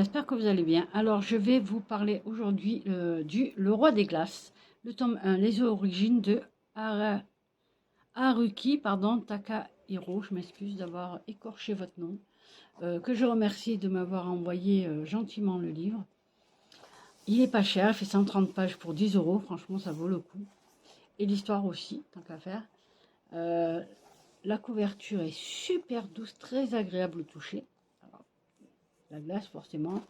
j'espère que vous allez bien. Alors, je vais vous parler aujourd'hui Le Roi des Glaces, le tome 1, les origines de Haruki Takahiro. Je m'excuse d'avoir écorché votre nom. Que je remercie de m'avoir envoyé gentiment le livre. Il est pas cher, il fait 130 pages pour 10 euros. Franchement, ça vaut le coup. Et l'histoire aussi, tant qu'à faire. La couverture est super douce, très agréable au toucher. Alors, la glace, forcément.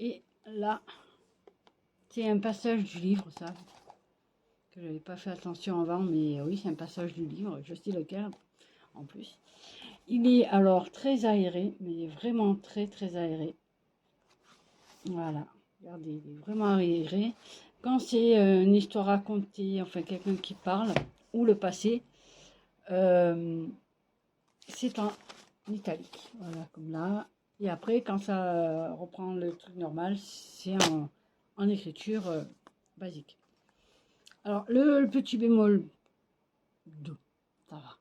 Et là, c'est un passage du livre, ça, que je n'avais pas fait attention avant, mais oui, c'est un passage du livre, je sais lequel, en plus. Il est alors très aéré, mais vraiment très très aéré. Voilà, regardez, il est vraiment aéré. Quand c'est une histoire racontée, enfin quelqu'un qui parle, ou le passé, c'est en italique, voilà, comme là. Et après, quand ça reprend le truc normal, c'est en écriture basique. Alors, le petit bémol 2, ça va.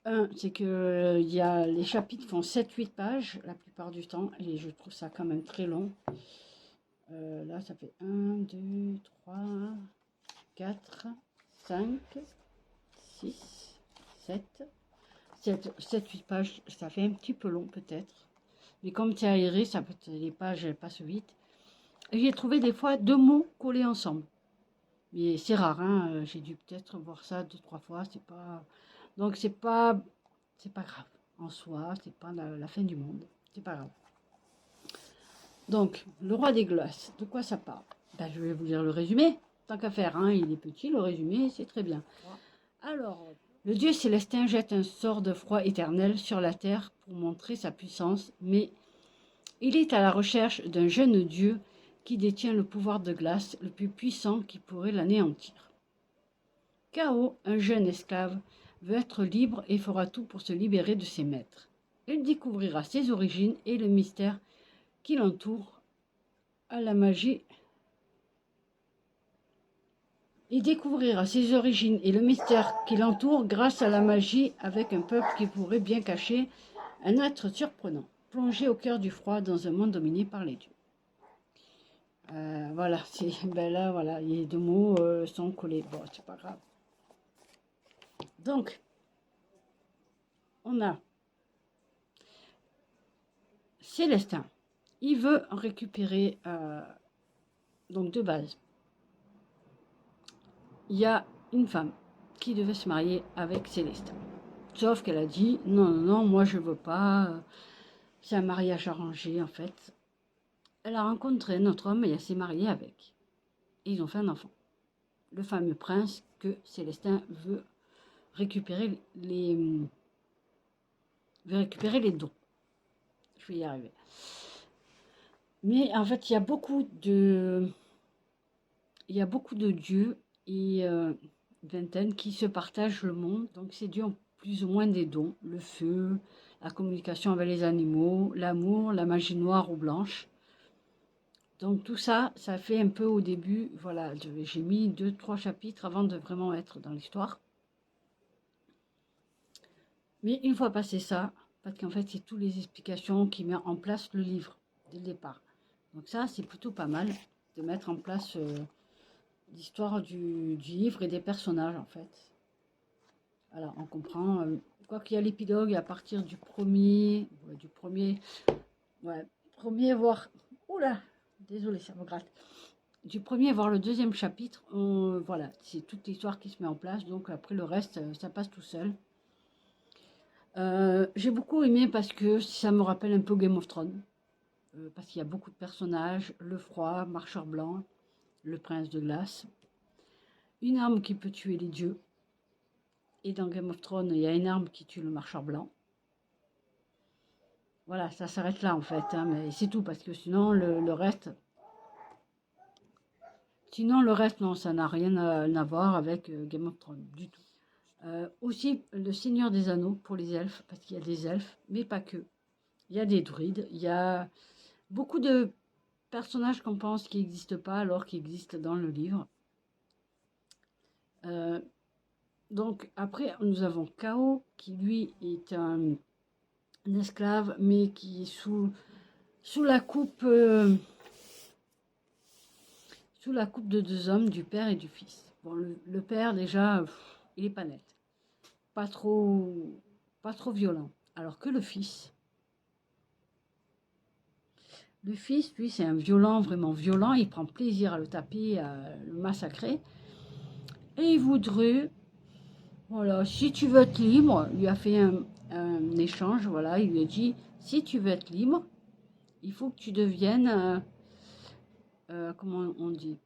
Un, c'est que les chapitres font 7-8 pages la plupart du temps, et je trouve ça quand même très long. Là, ça fait 1, 2, 3, 4, 5, 6, 7, 7-8 pages, ça fait un petit peu long peut-être. Mais comme c'est aéré, les pages passent vite. Et j'ai trouvé des fois 2 mots collés ensemble. Mais c'est rare, hein, j'ai dû peut-être voir ça 2-3 fois, c'est pas... Donc c'est pas grave. En soi, c'est pas la fin du monde. C'est pas grave. Donc, le roi des glaces, de quoi ça parle? Ben, je vais vous lire le résumé. Tant qu'à faire, hein, il est petit, le résumé, c'est très bien. Alors, le dieu Célestin jette un sort de froid éternel sur la terre pour montrer sa puissance, mais il est à la recherche d'un jeune dieu qui détient le pouvoir de glace le plus puissant qui pourrait l'anéantir. Kao, un jeune esclave, veut être libre et fera tout pour se libérer de ses maîtres. Il découvrira ses origines et le mystère qui l'entoure à la magie. Il découvrira ses origines et le mystère qui l'entoure grâce à la magie avec un peuple qui pourrait bien cacher un être surprenant, plongé au cœur du froid dans un monde dominé par les dieux. Voilà, ben là, voilà, les 2 mots sont collés. Bon, c'est pas grave. Donc, on a Célestin. Il veut en récupérer, donc de base. Il y a une femme qui devait se marier avec Célestin. Sauf qu'elle a dit, non, non, non, moi je veux pas, c'est un mariage arrangé en fait. Elle a rencontré un autre homme et elle s'est mariée avec. Et ils ont fait un enfant. Le fameux prince que Célestin veut récupérer les dons. Je vais y arriver. Mais en fait, il y a beaucoup de dieux et vingtaine qui se partagent le monde. Donc ces dieux ont plus ou moins des dons. Le feu, la communication avec les animaux, l'amour, la magie noire ou blanche. Donc tout ça, ça fait un peu au début, voilà, j'ai mis 2-3 chapitres avant de vraiment être dans l'histoire. Mais une fois passé ça, parce qu'en fait c'est toutes les explications qui mettent en place le livre dès le départ. Donc ça c'est plutôt pas mal de mettre en place l'histoire du livre et des personnages en fait. Alors on comprend, quoi qu'il y a l'épilogue à partir du premier, voire, oula, désolé ça me gratte. Du premier voire le deuxième chapitre, voilà, c'est toute l'histoire qui se met en place, donc après le reste, ça passe tout seul. J'ai beaucoup aimé parce que ça me rappelle un peu Game of Thrones, parce qu'il y a beaucoup de personnages, le froid, marcheur blanc, le prince de glace, une arme qui peut tuer les dieux, et dans Game of Thrones, il y a une arme qui tue le marcheur blanc. Voilà, ça s'arrête là en fait, hein, mais c'est tout, parce que sinon le reste... Sinon, le reste, non, ça n'a rien à voir avec Game of Thrones, du tout. Aussi, le Seigneur des Anneaux pour les elfes, parce qu'il y a des elfes, mais pas que. Il y a des druides, il y a beaucoup de personnages qu'on pense qui n'existent pas, alors qu'ils existent dans le livre. Donc, après, nous avons Kao, qui lui est un esclave, mais qui est sous sous la coupe de deux hommes, du père et du fils. Bon, le père déjà, il est pas net, pas trop, pas trop violent. Alors que le fils, lui, c'est un violent, vraiment violent. Il prend plaisir à le taper, à le massacrer. Et il voudrait, voilà, si tu veux être libre, il lui a fait un échange, voilà, il lui a dit, si tu veux être libre, il faut que tu deviennes, comment on dit,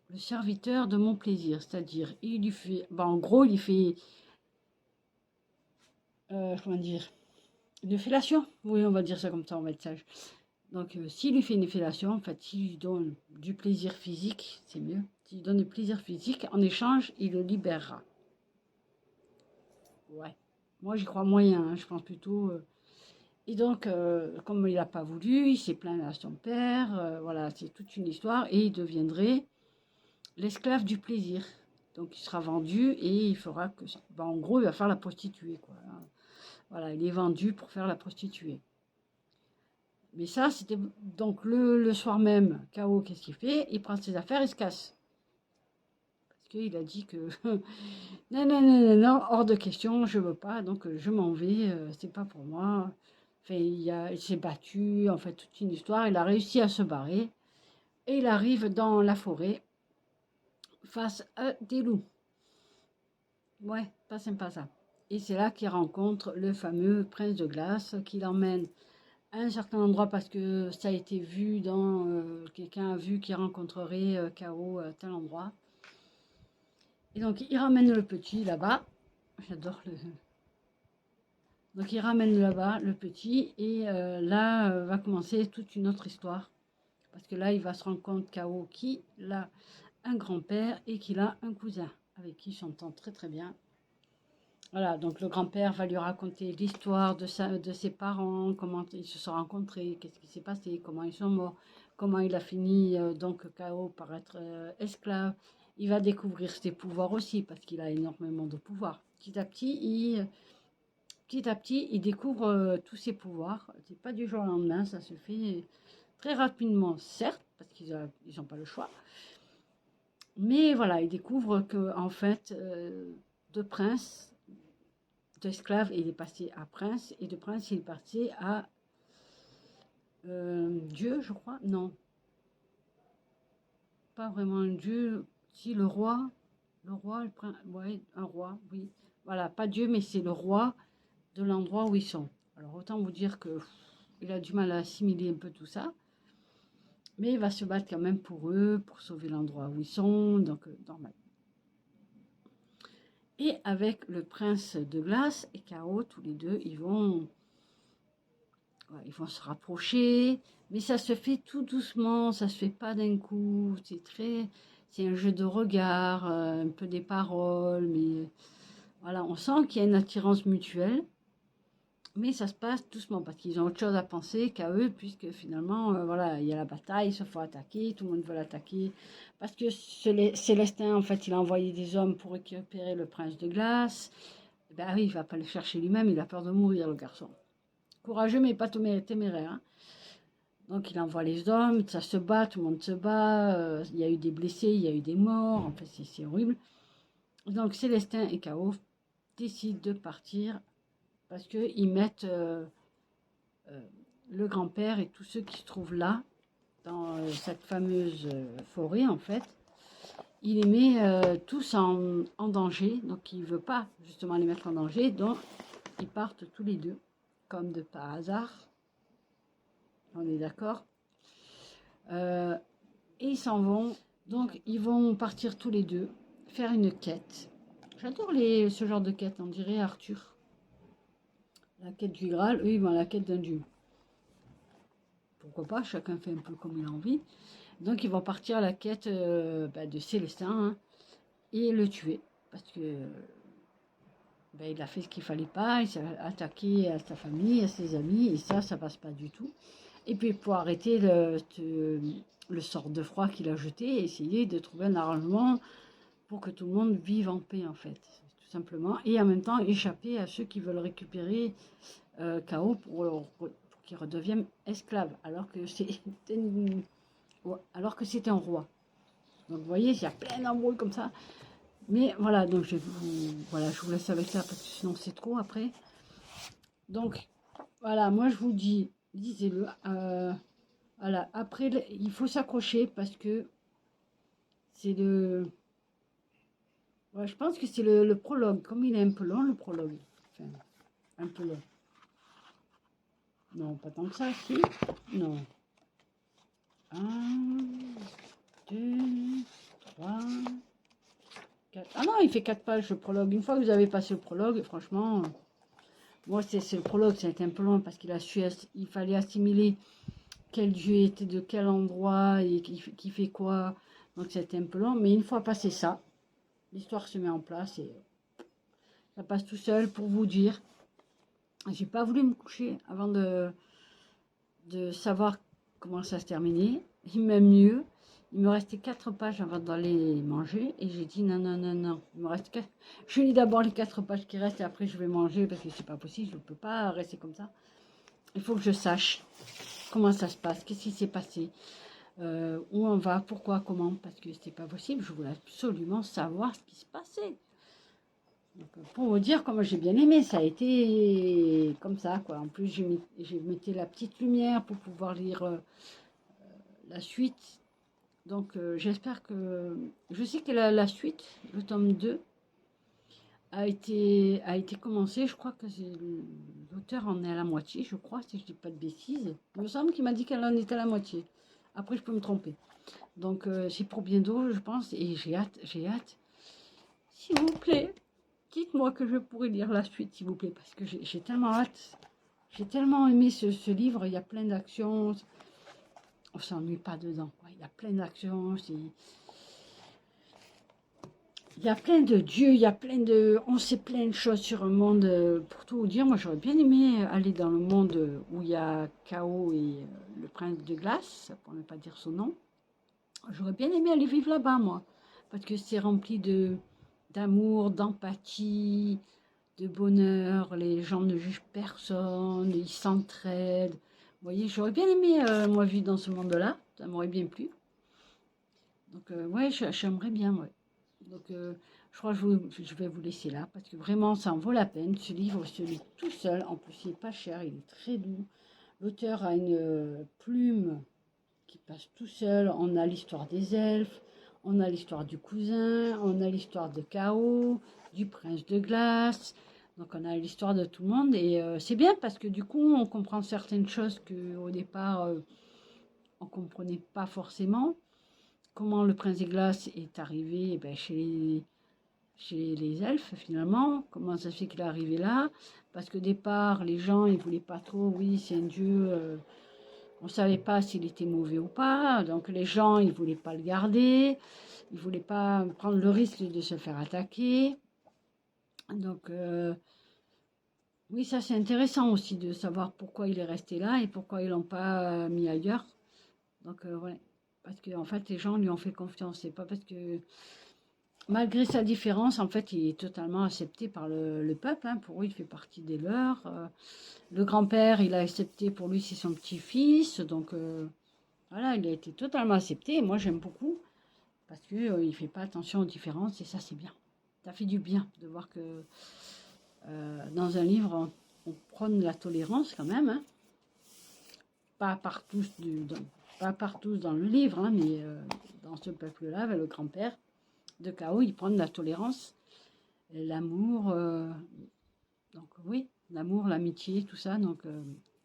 le serviteur de mon plaisir. C'est-à-dire, il lui fait, ben, en gros, il lui fait, comment dire, une fellation. Oui, on va dire ça comme ça, on va être sage. Donc, s'il lui fait une fellation, en fait, s'il lui donne du plaisir physique, c'est mieux. S'il lui donne du plaisir physique, en échange, il le libérera. Ouais. Moi, j'y crois moyen, hein, je pense plutôt. Et donc, comme il n'a pas voulu, il s'est plaint à son père. Voilà, c'est toute une histoire. Et il deviendrait l'esclave du plaisir. Donc, il sera vendu et il fera que ça. Ben, en gros, il va faire la prostituée, quoi. Voilà, il est vendu pour faire la prostituée. Mais ça, c'était donc le soir même. K.O., qu'est-ce qu'il fait? Il prend ses affaires et se casse. Parce qu'il a dit que non, non, non, non, non, hors de question, je veux pas, donc je m'en vais, c'est pas pour moi. Enfin, il s'est battu, en fait, toute une histoire. Il a réussi à se barrer et il arrive dans la forêt face à des loups. Ouais, pas sympa ça. Et c'est là qu'il rencontre le fameux prince de glace qui l'emmène à un certain endroit parce que ça a été vu dans quelqu'un a vu qu'il rencontrerait K.O. à tel endroit. Et donc il ramène le petit là-bas. J'adore le. Donc il ramène là-bas le petit et là va commencer toute une autre histoire. Parce que là il va se rendre compte K.O. qu'il a un grand-père et qu'il a un cousin avec qui il s'entend très très bien. Voilà, donc le grand-père va lui raconter l'histoire de ses parents, comment ils se sont rencontrés, qu'est-ce qui s'est passé, comment ils sont morts, comment il a fini donc K.O. par être esclave. Il va découvrir ses pouvoirs aussi parce qu'il a énormément de pouvoirs. Petit à petit, il découvre tous ses pouvoirs. C'est pas du jour au lendemain, ça se fait très rapidement, certes, parce qu'ils n'ont pas le choix. Mais voilà, il découvre que en fait, de prince, d'esclave, il est passé à prince, et de prince, il est passé à Dieu, je crois. Non, pas vraiment un dieu. Si, le roi, le prince, ouais, un roi, oui. Voilà, pas Dieu, mais c'est le roi de l'endroit où ils sont. Alors autant vous dire que il a du mal à assimiler un peu tout ça, mais il va se battre quand même pour eux, pour sauver l'endroit où ils sont, donc normal. Et avec le prince de glace et K.O., tous les deux, ils vont se rapprocher, mais ça se fait tout doucement, ça se fait pas d'un coup, c'est un jeu de regard, un peu des paroles, mais voilà, on sent qu'il y a une attirance mutuelle. Mais ça se passe doucement parce qu'ils ont autre chose à penser qu'à eux, puisque finalement, voilà, il y a la bataille, il se faut attaquer, tout le monde veut l'attaquer. Parce que Célestin, en fait, il a envoyé des hommes pour récupérer le prince de glace. Ben oui, il va pas le chercher lui-même, il a peur de mourir, le garçon. Courageux, mais pas téméraire. Hein. Donc il envoie les hommes, ça se bat, tout le monde se bat. Il y a eu des blessés, il y a eu des morts. En fait, c'est horrible. Donc Célestin et K.O. décident de partir parce qu'ils mettent le grand-père et tous ceux qui se trouvent là, dans cette fameuse forêt en fait, il les met tous en danger, donc il ne veut pas justement les mettre en danger, donc ils partent tous les deux, comme de par hasard, on est d'accord, et ils s'en vont, donc ils vont partir tous les deux, faire une quête. J'adore ce genre de quête, on dirait Arthur. La quête du Graal, eux ils vont à la quête d'un dieu. Pourquoi pas, chacun fait un peu comme il a envie. Donc ils vont partir à la quête de Célestin hein, et le tuer. Parce que il a fait ce qu'il fallait pas, il s'est attaqué à sa famille, à ses amis, et ça passe pas du tout. Et puis pour arrêter le sort de froid qu'il a jeté, essayer de trouver un arrangement pour que tout le monde vive en paix en fait, tout simplement. Et en même temps échapper à ceux qui veulent récupérer K.O. pour qui redevient esclave, alors que c'était un roi. Donc vous voyez, il y a plein d'embrouilles comme ça. Mais voilà, donc voilà, je vous laisse avec ça parce que sinon c'est trop après. Donc voilà, moi je vous dis, lisez-le. Voilà, après il faut s'accrocher parce que c'est le... Ouais, je pense que c'est le prologue, comme il est un peu long le prologue. Enfin, un peu long. Non, pas tant que ça, si. Non. 1, 2, 3, 4. Ah non, il fait 4 pages le prologue. Une fois que vous avez passé le prologue, franchement, moi c'est le prologue, ça a été un peu long parce il fallait assimiler quel dieu était de quel endroit et qui fait quoi. Donc c'était un peu long, mais une fois passé ça, l'histoire se met en place et ça passe tout seul. Pour vous dire, j'ai pas voulu me coucher avant de savoir comment ça se terminait. Et même mieux, il me restait 4 pages avant d'aller manger et j'ai dit non, non, non, non, il me reste 4. Je lis d'abord les 4 pages qui restent et après je vais manger parce que c'est pas possible, je ne peux pas rester comme ça. Il faut que je sache comment ça se passe, qu'est-ce qui s'est passé, où on va, pourquoi, comment, parce que c'était pas possible, je voulais absolument savoir ce qui se passait. Donc, pour vous dire comment j'ai bien aimé, ça a été comme ça, quoi. En plus, j'ai mettais la petite lumière pour pouvoir lire la suite. Donc, j'espère que... Je sais que la suite, le tome 2, a été commencé. Je crois que l'auteur en est à la moitié, je crois, si je ne dis pas de bêtises. Il me semble qu'il m'a dit qu'elle en était à la moitié. Après, je peux me tromper. Donc, c'est pour bientôt, je pense, et j'ai hâte, j'ai hâte. S'il vous plaît, dites-moi que je pourrais lire la suite, s'il vous plaît, parce que j'ai tellement hâte. J'ai tellement aimé ce livre, il y a plein d'actions. On s'ennuie pas dedans, quoi. Il y a plein d'actions, il y a plein de dieux, il y a plein de... On sait plein de choses sur un monde. Pour tout vous dire, moi j'aurais bien aimé aller dans le monde où il y a Chaos et le prince de glace, pour ne pas dire son nom. J'aurais bien aimé aller vivre là-bas, moi. Parce que c'est rempli d'amour, d'empathie, de bonheur. Les gens ne jugent personne, ils s'entraident. Vous voyez, j'aurais bien aimé, moi, vivre dans ce monde-là. Ça m'aurait bien plu. Donc, ouais, j'aimerais bien, ouais. Donc, je crois que je vais vous laisser là, parce que vraiment, ça en vaut la peine. Ce livre se lit tout seul. En plus, il n'est pas cher, il est très doux. L'auteur a une plume qui passe tout seul. On a l'histoire des elfes, on a l'histoire du cousin, on a l'histoire de Chaos, du prince de glace. Donc, on a l'histoire de tout le monde. Et c'est bien, parce que du coup, on comprend certaines choses qu'au départ, on ne comprenait pas forcément. Comment le prince des glaces est arrivé chez les elfes finalement, comment ça se fait qu'il est arrivé là, parce qu'au départ les gens ils voulaient pas trop, oui c'est un dieu, on savait pas s'il était mauvais ou pas, donc les gens ils voulaient pas le garder, ils voulaient pas prendre le risque de se faire attaquer, donc oui ça c'est intéressant aussi de savoir pourquoi il est resté là et pourquoi ils l'ont pas mis ailleurs, donc ouais, parce que en fait les gens lui ont fait confiance, c'est pas parce que malgré sa différence, en fait, il est totalement accepté par le peuple. Hein. Pour eux, il fait partie des leurs. Le grand-père, il a accepté, pour lui, c'est son petit-fils. Donc, voilà, il a été totalement accepté. Et moi, j'aime beaucoup parce qu'il ne fait pas attention aux différences. Et ça, c'est bien. Ça fait du bien de voir que dans un livre, on prône la tolérance quand même. Hein. Pas partout, pas partout dans le livre, hein, mais dans ce peuple-là, avec le grand-père de Chaos, il prône la tolérance. L'amour, donc oui, l'amour, l'amitié, tout ça. Donc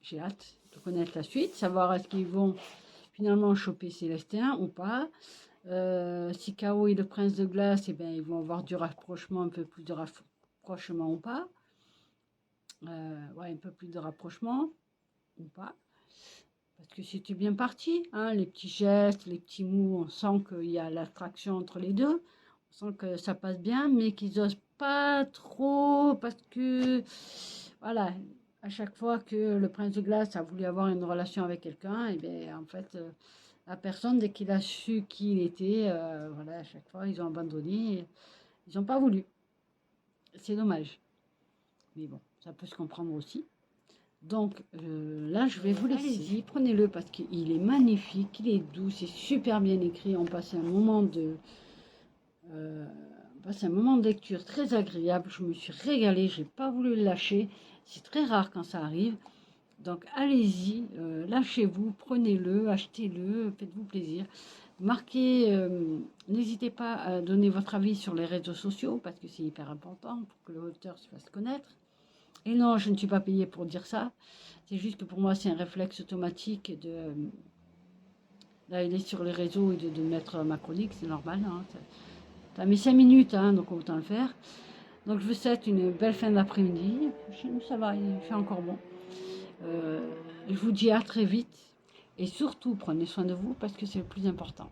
j'ai hâte de connaître la suite, savoir est-ce qu'ils vont finalement choper Célestin ou pas. Si Chaos et le prince de glace, eh bien, ils vont avoir du rapprochement, un peu plus de rapprochement ou pas. Ouais, un peu plus de rapprochement ou pas. Parce que c'était bien parti, hein, les petits gestes, les petits mots, on sent qu'il y a l'attraction entre les deux. On sent que ça passe bien, mais qu'ils osent pas trop parce que, voilà, à chaque fois que le prince de glace a voulu avoir une relation avec quelqu'un, et bien en fait, la personne, dès qu'il a su qui il était, voilà, à chaque fois, ils ont abandonné, ils n'ont pas voulu. C'est dommage. Mais bon, ça peut se comprendre aussi. Donc là, je vais vous laisser. Allez-y, prenez-le parce qu'il est magnifique, il est doux, c'est super bien écrit. On passe un moment de lecture très agréable. Je me suis régalée, j'ai pas voulu le lâcher. C'est très rare quand ça arrive. Donc allez-y, lâchez-vous, prenez-le, achetez-le, faites-vous plaisir. Marquez, n'hésitez pas à donner votre avis sur les réseaux sociaux parce que c'est hyper important pour que l'auteur se fasse connaître. Et non, je ne suis pas payée pour dire ça. C'est juste que pour moi, c'est un réflexe automatique d'aller sur les réseaux et de mettre ma chronique, c'est normal. Hein. Ça mis 5 minutes, hein, donc autant le faire. Donc je vous souhaite une belle fin d'après-midi. Ça va, il fait encore bon. Je vous dis à très vite. Et surtout, prenez soin de vous parce que c'est le plus important.